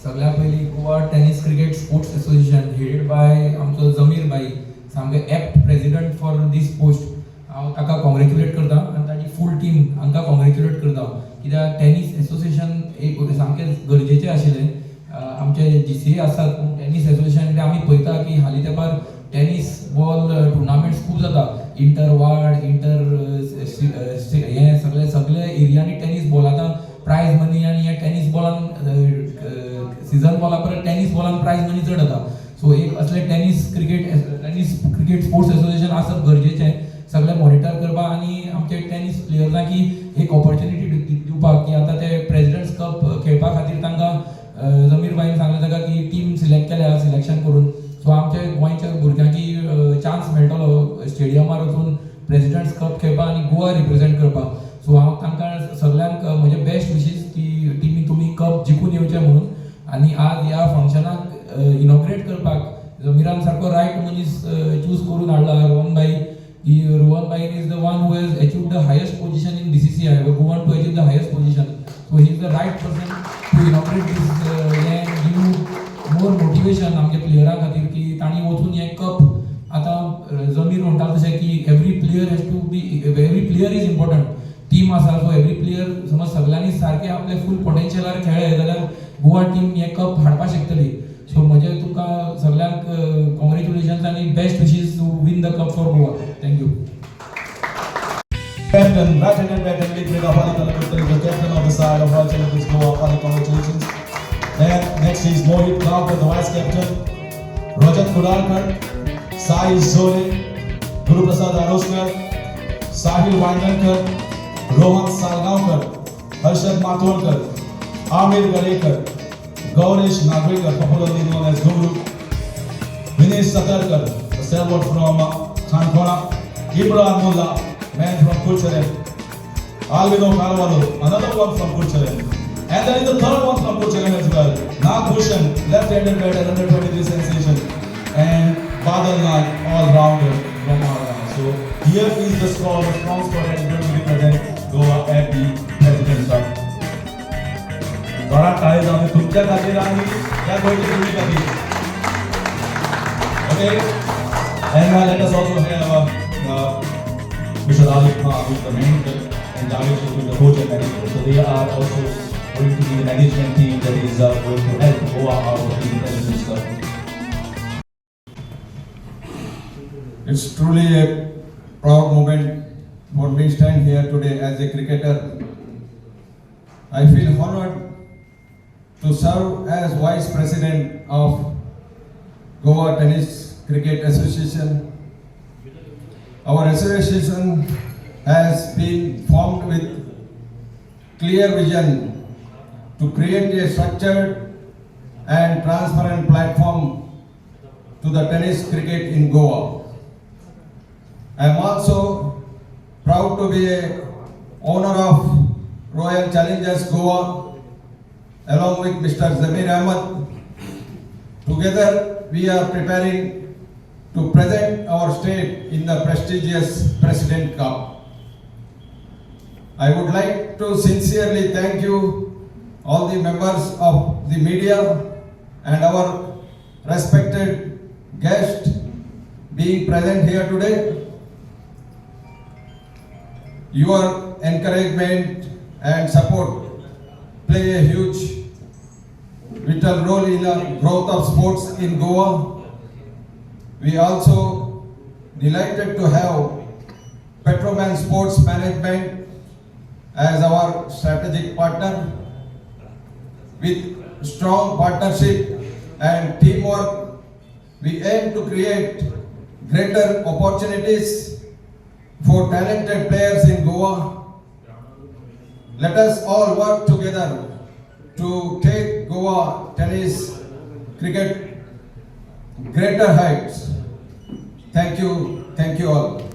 सगळ्या पयलीं Goa tennis cricket sports association headed by आमचो जमीर भाई सामके act president for this post हांव ताका कॉंग्रेच्युलेट करता आनी ताची फूल टीम हांकां कॉंग्रेच्युलेट करता कित्याक टेनिस एसोसिएशन एक सामकें गरजेचें आशिल्लें आमचे GCA आसात पूण टेनिस एसोसिएशन कित्याक आमी पळयता की हालीं तेंपार टेनिस बॉल टुर्नामेंट्स खूब जाता इंटर वार्ड इंटर हे सगळे एरियांनी टेनिस बॉल आतां प्रायज मनी आनी हे टेनिस बॉलान सीजन बॉला परस टेनिस बॉलान प्रायज मनी चड येता सो एक असले टेनिस क्रिकेट स्पोर्ट्स एसोसिएशन आसप गरजेचें सगळे मॉनिटर करपाक आनी आमचे टेनिस प्लेयर्सांक एक ऑपॉर्च्युनिटी दिवपाक की आतां ते प्रेसिडेंट्स कप खेळपा खातीर तांकां जमीर भाईन सांगलें ताका की टीम सिलेक्ट केल्या सिलेक्शन करून सो आमच्या गोंयच्या भुरग्यांकी चान्स मेळटलो स्टेडियमार वचून प्रेसिडेंट्स कप खेळपाक आनी गोवा रिप्रेझेंट करपाक सो हांव तांकां सगळ्यांक म्हजे बेस्ट विशीस की तुमी कप जिखून येवचें म्हणून आनी आज ह्या फंक्शनाक इनॉग्रेट करपाक जमीरान सारको रायट मनीस चूज करून हाडला रोहन भाई is the one who has achieved the highest position in BCCI we want to achieve the highest position so he is the right person to inaugurate this he give more motivation आमच्या प्लेयरां खातीर की तांणी वचून हे cup आतां जमीर म्हणटा तशें की every player has to be every player is important team आसा सो एवरी प्लेयर समज सगळ्यांनी सारके आपले फूल पोटेन्शियलार खेळ्ळे जाल्यार गोवा टीम हे कप हाडपाक शकतली सो म्हजे तुमकां सगळ्यांक कॉंग्रेच्युलेशन्स आनी best wishes to win the cup for Goa thank you Captain, Latin and Latin League with Afani Kalakuttar is the captain of the side of Royal Challengers Goa. Afani, congratulations. Then next is Mohit Gawkar, the vice captain. Rajat Kudalkar, Sai Zole, Guru Prasad Aroskar, Sahil Wandankar, Rohan Salgaonkar, Harshad Matolkar, Amir Galekar, Gaurish Nagrekar, popularly known as Guru, Vinesh Satarkar, a stalwart from Khankona, Ibrahim Mullah, man from Kulcharen, Alvino Carvalho, another one from Kulcharen, and there is the third one from Kulcharen as well, Nagbhushan, left-handed batter, under 23 sensation, and Badal Nag, all-rounder from Arana. So here is the score, the strong score that is going to be present Goa at the President's Cup. Dora टाळी आमी तुमच्या खातीर आनी त्या गोंयच्या टिमी खातीर. Okay, and now let us also have Mr. Alif Khan, who is the manager, and Javed Sheikh, who is the coach and manager. So they are also going to be the management team that is going to help Goa out of the President's Cup. It's truly a proud moment for me stand here today as a cricketer. I feel honored to serve as Vice President of Goa Tennis Cricket Association. Our association has been formed with clear vision to create a structured and transparent platform to the tennis cricket in Goa. I am also proud to be a owner of Royal Challengers Goa along with Mr. Zamir Ahmed. Together we are preparing to present our state in the prestigious President Cup. I would like to sincerely thank you, all the members of the media and our respected guest being present here today. Your encouragement and support play a huge vital role in the growth of sports in Goa. We also delighted to have Petroman Sports Management as our strategic partner. With strong partnership and teamwork, we aim to create greater opportunities for talented players in Goa. Let us all work together to take Goa tennis cricket greater heights. Thank you all.